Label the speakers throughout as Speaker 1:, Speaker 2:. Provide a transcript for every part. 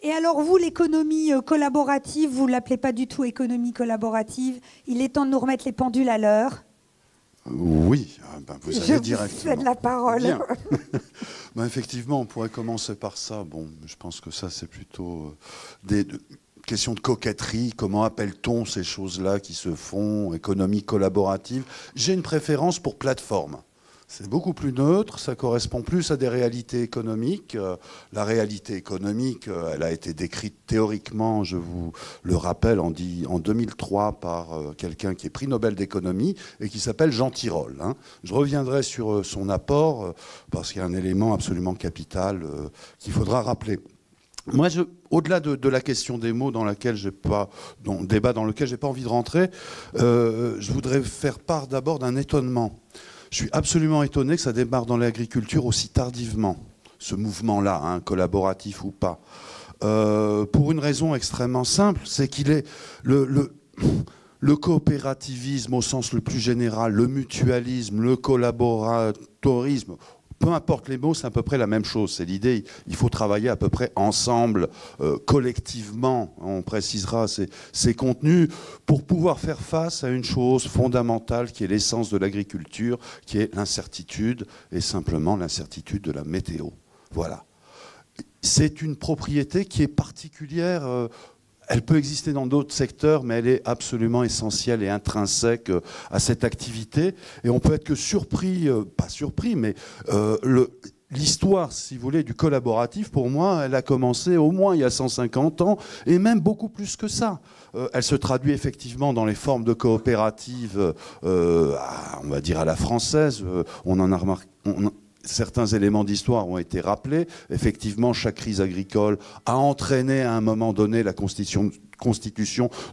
Speaker 1: Et alors vous, l'économie collaborative, vous ne l'appelez pas du tout économie collaborative. Il est temps de nous remettre les pendules à l'heure.
Speaker 2: Oui, vous avez directement.
Speaker 1: Je vous cède la parole.
Speaker 2: Bien. Effectivement, on pourrait commencer par ça. Bon, je pense que ça, c'est plutôt des questions de coquetterie. Comment appelle-t-on ces choses-là qui se font? Économie collaborative. J'ai une préférence pour plateforme. C'est beaucoup plus neutre, ça correspond plus à des réalités économiques. La réalité économique, elle a été décrite théoriquement, je vous le rappelle, en 2003 par quelqu'un qui est prix Nobel d'économie et qui s'appelle Jean Tirole. Je reviendrai sur son apport parce qu'il y a un élément absolument capital qu'il faudra rappeler. Moi, au-delà de la question des mots dans lequel j'ai pas envie de rentrer, je voudrais faire part d'abord d'un étonnement. Je suis absolument étonné que ça démarre dans l'agriculture aussi tardivement, ce mouvement-là, collaboratif ou pas. Pour une raison extrêmement simple, c'est qu'il est le coopérativisme au sens le plus général, le mutualisme, le collaboratorisme, peu importe les mots, c'est à peu près la même chose. C'est l'idée, il faut travailler à peu près ensemble, collectivement, on précisera ces contenus, pour pouvoir faire face à une chose fondamentale qui est l'essence de l'agriculture, qui est l'incertitude, et simplement l'incertitude de la météo. Voilà. C'est une propriété qui est particulière. Elle peut exister dans d'autres secteurs, mais elle est absolument essentielle et intrinsèque à cette activité. Et on peut être que surpris, pas surpris, mais l'histoire, si vous voulez, du collaboratif, pour moi, elle a commencé au moins il y a 150 ans, et même beaucoup plus que ça. Elle se traduit effectivement dans les formes de coopératives, on va dire à la française. On en a remarqué... Certains éléments d'histoire ont été rappelés. Effectivement, chaque crise agricole a entraîné à un moment donné la constitution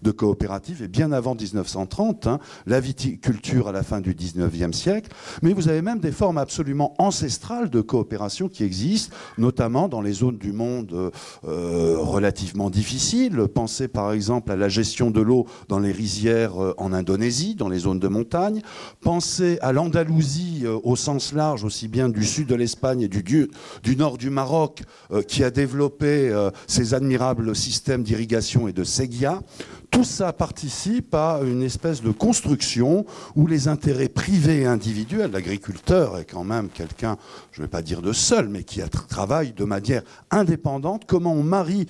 Speaker 2: de coopératives, et bien avant 1930, la viticulture à la fin du 19e siècle. Mais vous avez même des formes absolument ancestrales de coopération qui existent, notamment dans les zones du monde relativement difficiles. Pensez par exemple à la gestion de l'eau dans les rizières en Indonésie, dans les zones de montagne. Pensez à l'Andalousie au sens large, aussi bien du sud de l'Espagne et du nord du Maroc, qui a développé ces admirables systèmes d'irrigation et de séquia. Tout ça participe à une espèce de construction où les intérêts privés et individuels, l'agriculteur est quand même quelqu'un, je ne vais pas dire de seul, mais qui travaille de manière indépendante. Comment on marie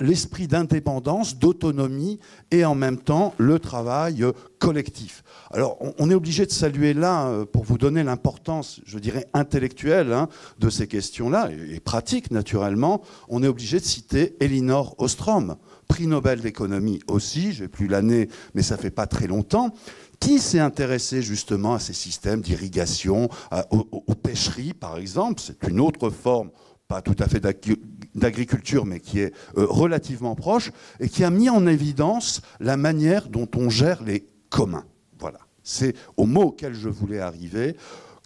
Speaker 2: l'esprit d'indépendance, d'autonomie et en même temps le travail collectif. Alors on est obligé de saluer là, pour vous donner l'importance, je dirais, intellectuelle de ces questions-là, et pratique naturellement, on est obligé de citer Elinor Ostrom, prix Nobel d'économie aussi, je n'ai plus l'année, mais ça fait pas très longtemps, qui s'est intéressé justement à ces systèmes d'irrigation, aux pêcheries par exemple. C'est une autre forme, pas tout à fait d'agriculture, mais qui est relativement proche, et qui a mis en évidence la manière dont on gère les communs. Voilà, c'est au mot auquel je voulais arriver.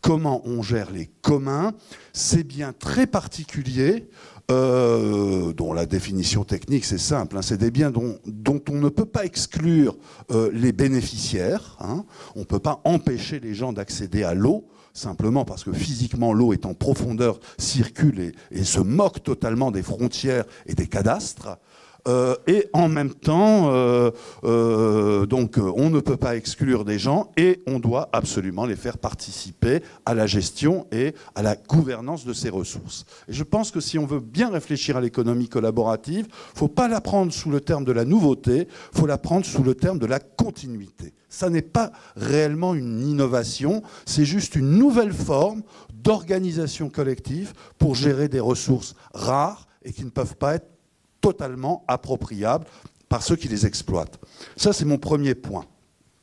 Speaker 2: Comment on gère les communs, c'est bien très particulier, dont la définition technique, c'est simple, c'est des biens dont on ne peut pas exclure les bénéficiaires. On ne peut pas empêcher les gens d'accéder à l'eau, simplement parce que physiquement, l'eau est en profondeur, circule et se moque totalement des frontières et des cadastres. Et en même temps, donc, on ne peut pas exclure des gens et on doit absolument les faire participer à la gestion et à la gouvernance de ces ressources. Et je pense que si on veut bien réfléchir à l'économie collaborative, il ne faut pas la prendre sous le terme de la nouveauté, il faut la prendre sous le terme de la continuité. Ça n'est pas réellement une innovation, c'est juste une nouvelle forme d'organisation collective pour gérer des ressources rares et qui ne peuvent pas être totalement appropriables par ceux qui les exploitent. Ça, c'est mon premier point.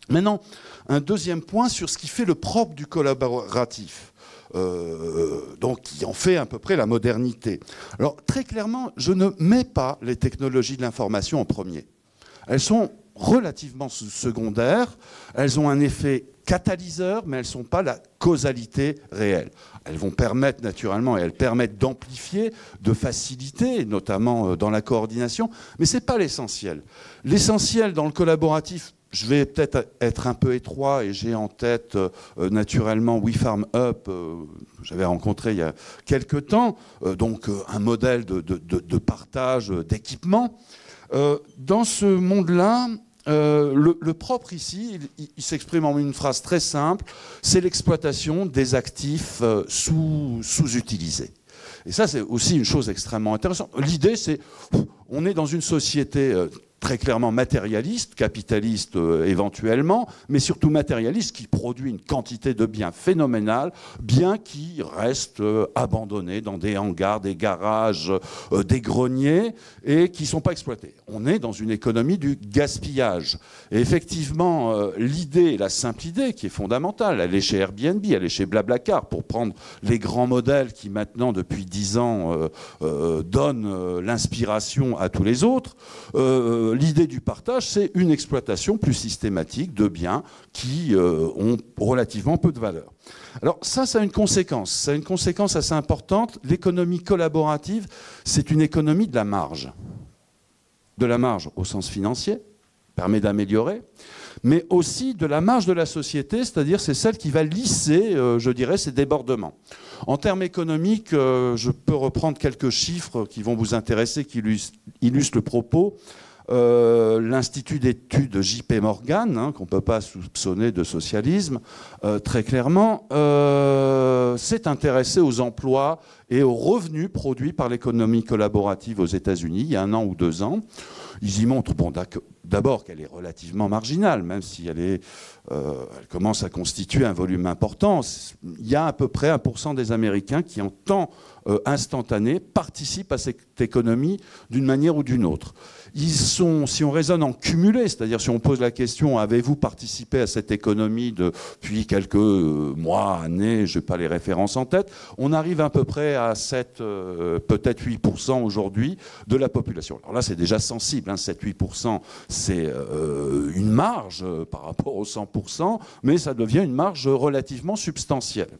Speaker 2: Maintenant, un deuxième point sur ce qui fait le propre du collaboratif, donc qui en fait à peu près la modernité. Alors, très clairement, je ne mets pas les technologies de l'information en premier. Elles sont relativement secondaires, elles ont un effet catalyseur, mais elles ne sont pas la causalité réelle. Elles vont permettre naturellement, et elles permettent d'amplifier, de faciliter, notamment dans la coordination, mais ce n'est pas l'essentiel. L'essentiel dans le collaboratif, je vais peut-être être un peu étroit et j'ai en tête naturellement WeFarmUp, j'avais rencontré il y a quelques temps, donc un modèle de partage d'équipements. Dans ce monde-là, le propre ici, il s'exprime en une phrase très simple, c'est l'exploitation des actifs sous-utilisés. Et ça, c'est aussi une chose extrêmement intéressante. L'idée, c'est, on est dans une société très clairement matérialiste, capitaliste éventuellement, mais surtout matérialiste, qui produit une quantité de biens phénoménales, biens qui restent abandonnés dans des hangars, des garages, des greniers, et qui ne sont pas exploités. On est dans une économie du gaspillage. Et effectivement, l'idée, la simple idée, qui est fondamentale, elle est chez Airbnb, elle est chez Blablacar, pour prendre les grands modèles qui maintenant, depuis 10 ans, donnent l'inspiration à tous les autres. L'idée du partage, c'est une exploitation plus systématique de biens qui ont relativement peu de valeur. Alors ça a une conséquence. Ça a une conséquence assez importante. L'économie collaborative, c'est une économie de la marge. De la marge au sens financier, permet d'améliorer, mais aussi de la marge de la société, c'est-à-dire c'est celle qui va lisser, je dirais, ces débordements. En termes économiques, je peux reprendre quelques chiffres qui vont vous intéresser, qui illustrent le propos. L'Institut d'études JP Morgan, qu'on ne peut pas soupçonner de socialisme, très clairement, s'est intéressé aux emplois et aux revenus produits par l'économie collaborative aux États-Unis il y a 1 an ou 2 ans. Ils y montrent, bon, d'abord qu'elle est relativement marginale, même si elle commence à constituer un volume important. Il y a à peu près 1% des Américains qui, en temps instantané, participent à cette économie d'une manière ou d'une autre. Ils sont, si on raisonne en cumulé, c'est-à-dire si on pose la question « Avez-vous participé à cette économie depuis quelques mois, années ?» Je n'ai pas les références en tête. On arrive à peu près à 7, peut-être 8% aujourd'hui de la population. Alors là, c'est déjà sensible. 7-8%, c'est une marge par rapport aux 100%, mais ça devient une marge relativement substantielle.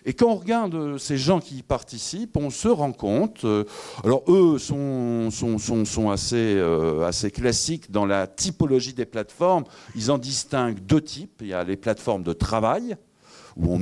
Speaker 2: Et quand on regarde ces gens qui y participent, on se rend compte, alors eux sont assez classiques dans la typologie des plateformes. Ils en distinguent 2 types. Il y a les plateformes de travail, où on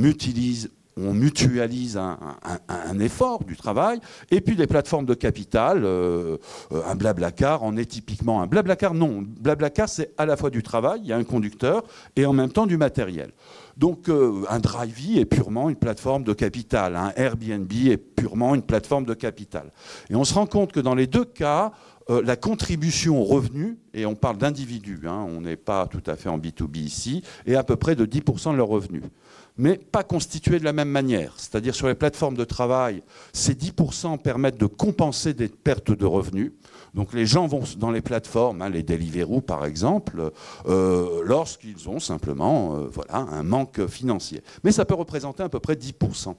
Speaker 2: mutualise un effort du travail, et puis les plateformes de capital, un Blablacar en est typiquement un. Blablacar, non. Blablacar, c'est à la fois du travail, il y a un conducteur, et en même temps du matériel. Donc un Drivey est purement une plateforme de capital, un Airbnb est purement une plateforme de capital. Et on se rend compte que dans les 2 cas, la contribution au revenu, et on parle d'individus, on n'est pas tout à fait en B2B ici, est à peu près de 10% de leurs revenus. Mais pas constitués de la même manière. C'est-à-dire sur les plateformes de travail, ces 10% permettent de compenser des pertes de revenus. Donc les gens vont dans les plateformes, les Deliveroo par exemple, lorsqu'ils ont simplement un manque financier. Mais ça peut représenter à peu près 10%.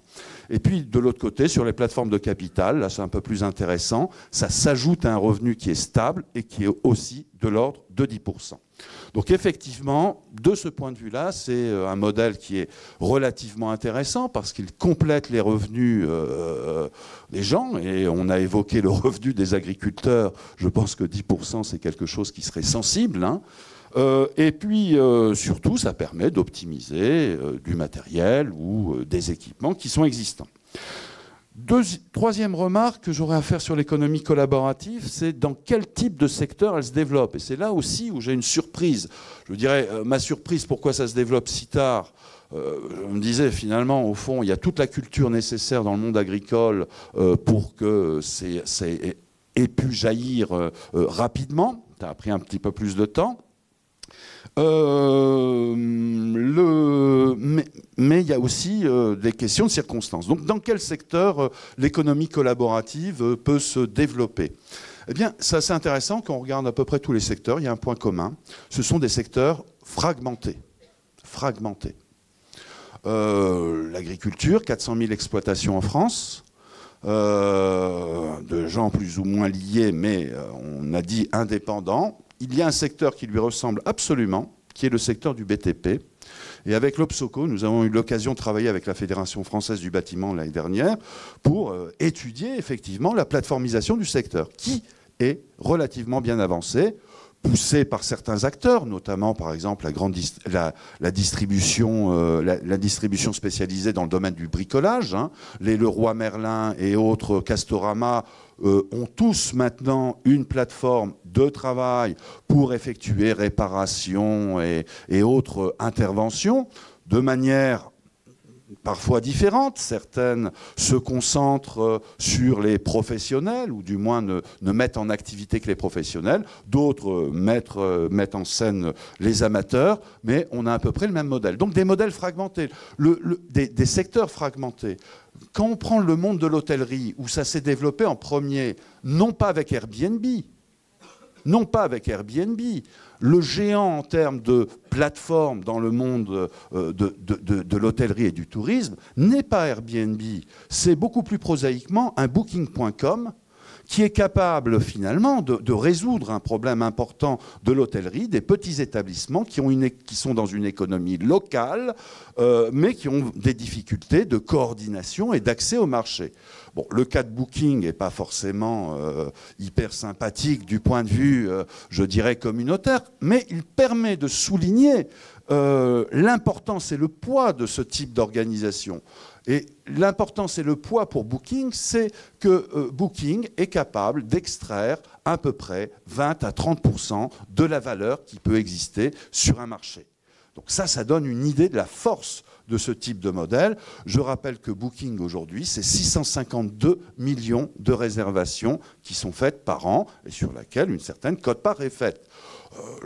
Speaker 2: Et puis de l'autre côté, sur les plateformes de capital, là c'est un peu plus intéressant, ça s'ajoute à un revenu qui est stable et qui est aussi de l'ordre de 10%. Donc effectivement, de ce point de vue-là, c'est un modèle qui est relativement intéressant parce qu'il complète les revenus des gens. Et on a évoqué le revenu des agriculteurs. Je pense que 10%, c'est quelque chose qui serait sensible. Et puis, surtout, ça permet d'optimiser du matériel ou des équipements qui sont existants. Troisième remarque que j'aurais à faire sur l'économie collaborative, c'est dans quel type de secteur elle se développe. Et c'est là aussi où j'ai une surprise. Je dirais, ma surprise, pourquoi ça se développe si tard. Je me disais, finalement, au fond, il y a toute la culture nécessaire dans le monde agricole pour que ça ait pu jaillir rapidement. Ça a pris un petit peu plus de temps. Mais il y a aussi des questions de circonstances. Donc, dans quel secteur l'économie collaborative peut se développer ? Eh bien, c'est assez intéressant quand on regarde à peu près tous les secteurs. Il y a un point commun. Ce sont des secteurs fragmentés. L'agriculture, 400 000 exploitations en France. De gens plus ou moins liés, mais on a dit indépendants. Il y a un secteur qui lui ressemble absolument, qui est le secteur du BTP. Et avec l'Obsoco, nous avons eu l'occasion de travailler avec la Fédération française du bâtiment l'année dernière pour étudier effectivement la plateformisation du secteur, qui est relativement bien avancée, poussé par certains acteurs, notamment par exemple la distribution spécialisée dans le domaine du bricolage. Hein. Les Leroy Merlin et autres Castorama ont tous maintenant une plateforme de travail pour effectuer réparations et autres interventions de manière parfois différentes. Certaines se concentrent sur les professionnels, ou du moins ne mettent en activité que les professionnels. D'autres mettent en scène les amateurs, mais on a à peu près le même modèle. Donc des modèles fragmentés, des secteurs fragmentés. Quand on prend le monde de l'hôtellerie, où ça s'est développé en premier, non pas avec Airbnb, le géant en termes de plateforme dans le monde de l'hôtellerie et du tourisme n'est pas Airbnb, c'est beaucoup plus prosaïquement un Booking.com qui est capable finalement de résoudre un problème important de l'hôtellerie, des petits établissements qui sont dans une économie locale, mais qui ont des difficultés de coordination et d'accès au marché. Bon, le cas de Booking n'est pas forcément hyper sympathique du point de vue, je dirais, communautaire, mais il permet de souligner l'importance et le poids de ce type d'organisation. Et l'importance et le poids pour Booking, c'est que Booking est capable d'extraire à peu près 20 à 30% de la valeur qui peut exister sur un marché. Donc ça donne une idée de la force de ce type de modèle. Je rappelle que Booking aujourd'hui, c'est 652 millions de réservations qui sont faites par an et sur laquelle une certaine quote-part est faite.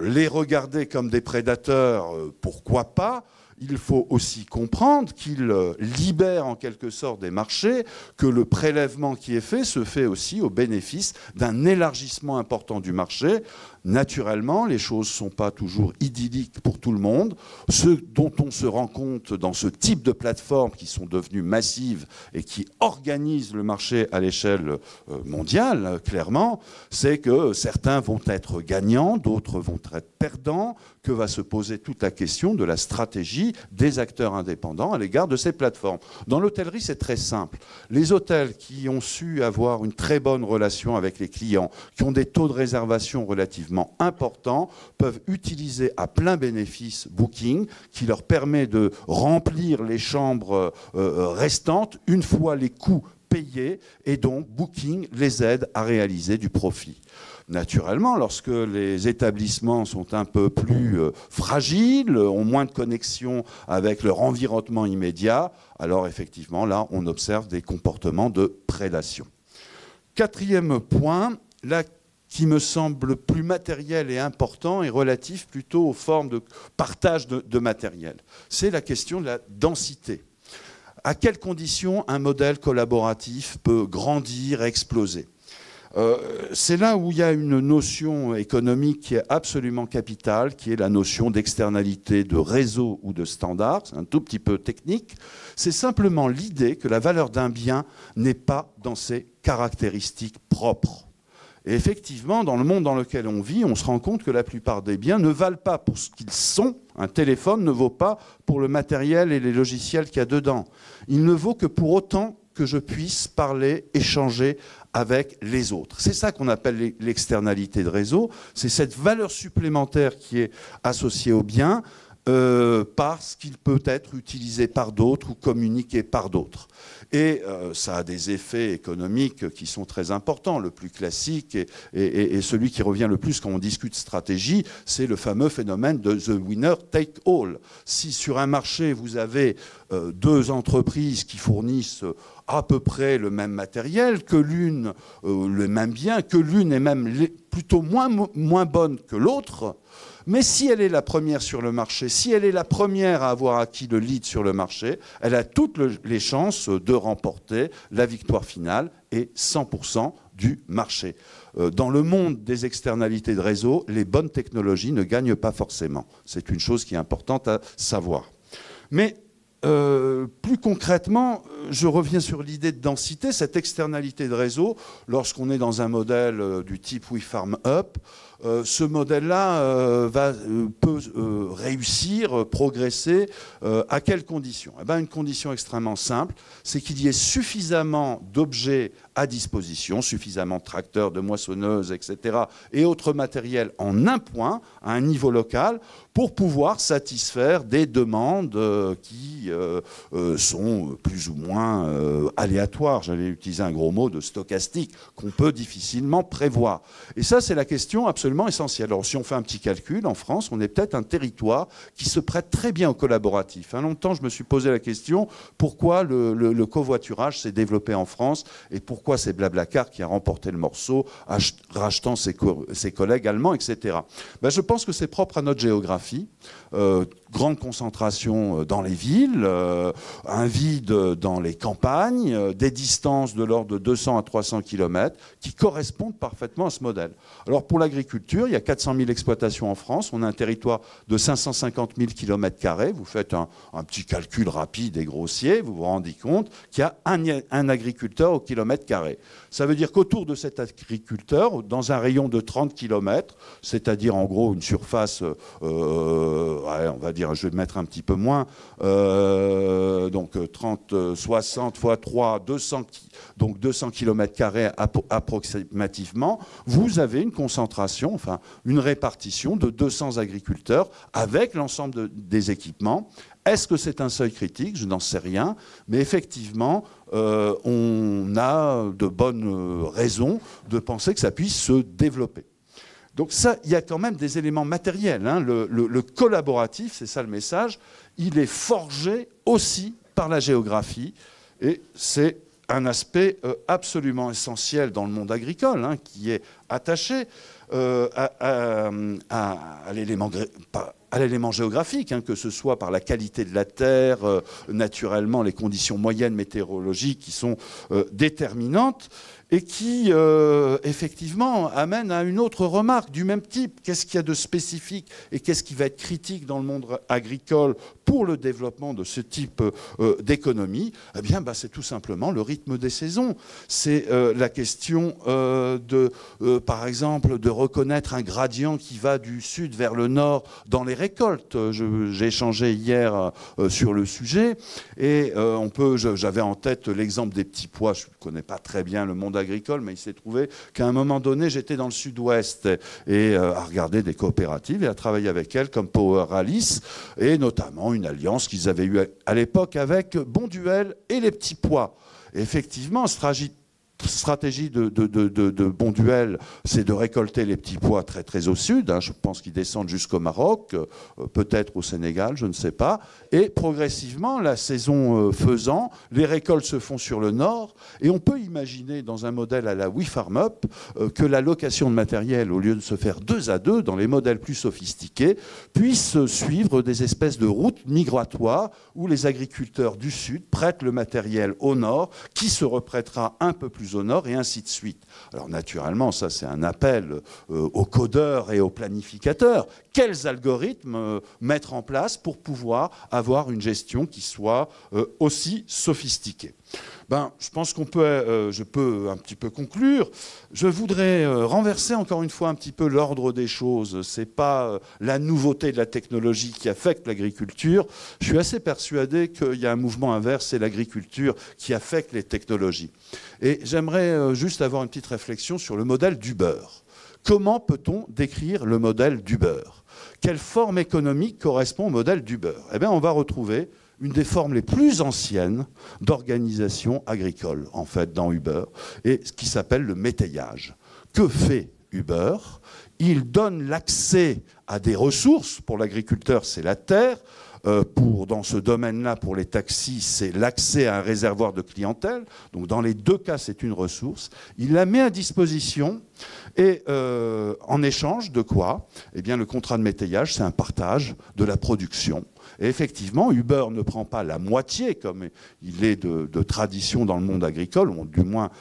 Speaker 2: Les regarder comme des prédateurs, pourquoi pas ? Il faut aussi comprendre qu'ils libèrent en quelque sorte des marchés, que le prélèvement qui est fait se fait aussi au bénéfice d'un élargissement important du marché. Naturellement, les choses ne sont pas toujours idylliques pour tout le monde. Ce dont on se rend compte dans ce type de plateformes qui sont devenues massives et qui organisent le marché à l'échelle mondiale, clairement, c'est que certains vont être gagnants, d'autres vont être perdants, que va se poser toute la question de la stratégie des acteurs indépendants à l'égard de ces plateformes. Dans l'hôtellerie, c'est très simple. Les hôtels qui ont su avoir une très bonne relation avec les clients, qui ont des taux de réservation relativement importants, peuvent utiliser à plein bénéfice Booking, qui leur permet de remplir les chambres restantes une fois les coûts payés, et donc Booking les aide à réaliser du profit. Naturellement, lorsque les établissements sont un peu plus fragiles, ont moins de connexion avec leur environnement immédiat, alors effectivement, là, on observe des comportements de prédation. Quatrième point, là, qui me semble plus matériel et important et relatif plutôt aux formes de partage de matériel, c'est la question de la densité. À quelles conditions un modèle collaboratif peut grandir, exploser ? C'est là où il y a une notion économique qui est absolument capitale, qui est la notion d'externalité, de réseau ou de standard. C'est un tout petit peu technique. C'est simplement l'idée que la valeur d'un bien n'est pas dans ses caractéristiques propres. Et effectivement, dans le monde dans lequel on vit, on se rend compte que la plupart des biens ne valent pas pour ce qu'ils sont. Un téléphone ne vaut pas pour le matériel et les logiciels qu'il y a dedans. Il ne vaut que pour autant que je puisse parler, échanger avec les autres. C'est ça qu'on appelle l'externalité de réseau. C'est cette valeur supplémentaire qui est associée au bien parce qu'il peut être utilisé par d'autres ou communiqué par d'autres. Et ça a des effets économiques qui sont très importants. Le plus classique et celui qui revient le plus quand on discute stratégie, c'est le fameux phénomène de the winner take all. Si sur un marché, vous avez deux entreprises qui fournissent à peu près le même matériel, que l'une le même bien, que l'une est même plutôt moins bonne que l'autre, mais si elle est la première sur le marché, si elle est la première à avoir acquis le lead sur le marché, elle a toutes les chances de remporter la victoire finale et 100% du marché. Dans le monde des externalités de réseau, les bonnes technologies ne gagnent pas forcément. C'est une chose qui est importante à savoir. Mais plus concrètement, je reviens sur l'idée de densité, cette externalité de réseau, lorsqu'on est dans un modèle du type We Farm Up, ce modèle-là peut réussir, progresser. À quelles conditions ? Eh bien, une condition extrêmement simple, c'est qu'il y ait suffisamment d'objets à disposition, suffisamment de tracteurs, de moissonneuses, etc., et autres matériels en un point, à un niveau local, pour pouvoir satisfaire des demandes qui sont plus ou moins aléatoires. J'allais utiliser un gros mot de stochastique, qu'on peut difficilement prévoir. Et ça, c'est la question absolument essentielle. Alors, si on fait un petit calcul, en France, on est peut-être un territoire qui se prête très bien au collaboratif. Longtemps, je me suis posé la question, pourquoi le covoiturage s'est développé en France et pourquoi c'est Blablacar qui a remporté le morceau, rachetant ses collègues allemands, etc. Ben, je pense que c'est propre à notre géographie. Grande concentration dans les villes, un vide dans les campagnes, des distances de l'ordre de 200 à 300 km qui correspondent parfaitement à ce modèle. Alors pour l'agriculture, il y a 400 000 exploitations en France, on a un territoire de 550 000 km², vous faites un petit calcul rapide et grossier, vous vous rendez compte qu'il y a un agriculteur au kilomètre carré. Ça veut dire qu'autour de cet agriculteur, dans un rayon de 30 km, c'est-à-dire en gros une surface, on va dire, je vais mettre un petit peu moins, donc 30, 60 fois 3, 200, donc 200 km² approximativement, vous avez une concentration, enfin une répartition de 200 agriculteurs avec l'ensemble des équipements. Est-ce que c'est un seuil critique? Je n'en sais rien, mais effectivement, on a de bonnes raisons de penser que ça puisse se développer. Donc ça, il y a quand même des éléments matériels. Hein. Le collaboratif, c'est ça le message, il est forgé aussi par la géographie et c'est un aspect absolument essentiel dans le monde agricole, hein, qui est attaché à l'élément géographique, hein, que ce soit par la qualité de la terre, naturellement les conditions moyennes météorologiques qui sont déterminantes et qui, effectivement, amènent à une autre remarque du même type. Qu'est-ce qu'il y a de spécifique et qu'est-ce qui va être critique dans le monde agricole pour le développement de ce type d'économie? Eh bien, c'est tout simplement le rythme des saisons. C'est la question par exemple, de reconnaître un gradient qui va du sud vers le nord dans les récoltes. J'ai échangé hier sur le sujet et j'avais en tête l'exemple des petits pois. Je ne connais pas très bien le monde agricole, mais il s'est trouvé qu'à un moment donné, j'étais dans le sud-ouest et à regarder des coopératives et à travailler avec elles comme Power Alice et notamment une alliance qu'ils avaient eue à l'époque avec Bonduelle et les petits pois. Et effectivement, stratégie de Bonduelle, c'est de récolter les petits pois très très au sud, hein, je pense qu'ils descendent jusqu'au Maroc, peut-être au Sénégal, je ne sais pas, et progressivement, la saison faisant, les récoltes se font sur le nord, et on peut imaginer dans un modèle à la WeFarmUp que la location de matériel, au lieu de se faire 2 à 2, dans les modèles plus sophistiqués, puisse suivre des espèces de routes migratoires où les agriculteurs du sud prêtent le matériel au nord, qui se reprêtera un peu plus au nord et ainsi de suite. Alors naturellement, ça c'est un appel aux codeurs et aux planificateurs. Quels algorithmes mettre en place pour pouvoir avoir une gestion qui soit aussi sophistiquée? Je pense je peux un petit peu conclure. Je voudrais renverser encore une fois un petit peu l'ordre des choses. Ce n'est pas la nouveauté de la technologie qui affecte l'agriculture. Je suis assez persuadé qu'il y a un mouvement inverse, c'est l'agriculture qui affecte les technologies. Et j'aimerais juste avoir une petite réflexion sur le modèle d'Uber. Comment peut-on décrire le modèle d'Uber? Quelle forme économique correspond au modèle d'Uber? Eh bien, on va retrouver une des formes les plus anciennes d'organisation agricole, en fait, dans Uber, et ce qui s'appelle le métayage. Que fait Uber? Il donne l'accès à des ressources. Pour l'agriculteur, c'est la terre. Dans ce domaine-là, pour les taxis, c'est l'accès à un réservoir de clientèle. Donc, dans les deux cas, c'est une ressource. Il la met à disposition et en échange de quoi? Eh bien, le contrat de métayage, c'est un partage de la production. Et effectivement, Uber ne prend pas la moitié, comme il est de tradition dans le monde agricole, ou du moins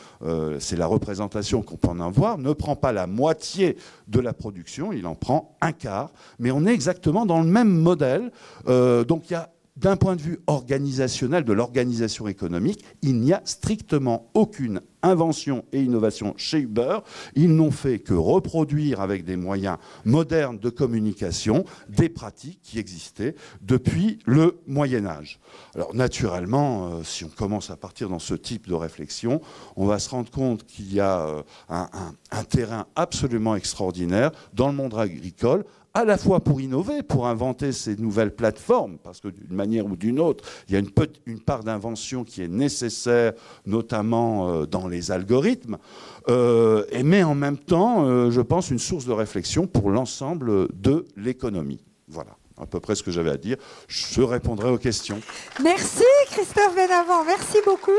Speaker 2: c'est la représentation qu'on peut en avoir, ne prend pas la moitié de la production, il en prend un quart. Mais on est exactement dans le même modèle. Donc il y a, d'un point de vue organisationnel, de l'organisation économique, il n'y a strictement aucune invention et innovation chez Uber, ils n'ont fait que reproduire avec des moyens modernes de communication des pratiques qui existaient depuis le Moyen-Âge. Alors naturellement, si on commence à partir dans ce type de réflexion, on va se rendre compte qu'il y a un terrain absolument extraordinaire dans le monde agricole, à la fois pour innover, pour inventer ces nouvelles plateformes, parce que d'une manière ou d'une autre, il y a une part d'invention qui est nécessaire, notamment dans les algorithmes, mais en même temps, je pense, une source de réflexion pour l'ensemble de l'économie. Voilà, à peu près ce que j'avais à dire. Je répondrai aux questions.
Speaker 1: Merci Christophe Benavent, merci beaucoup.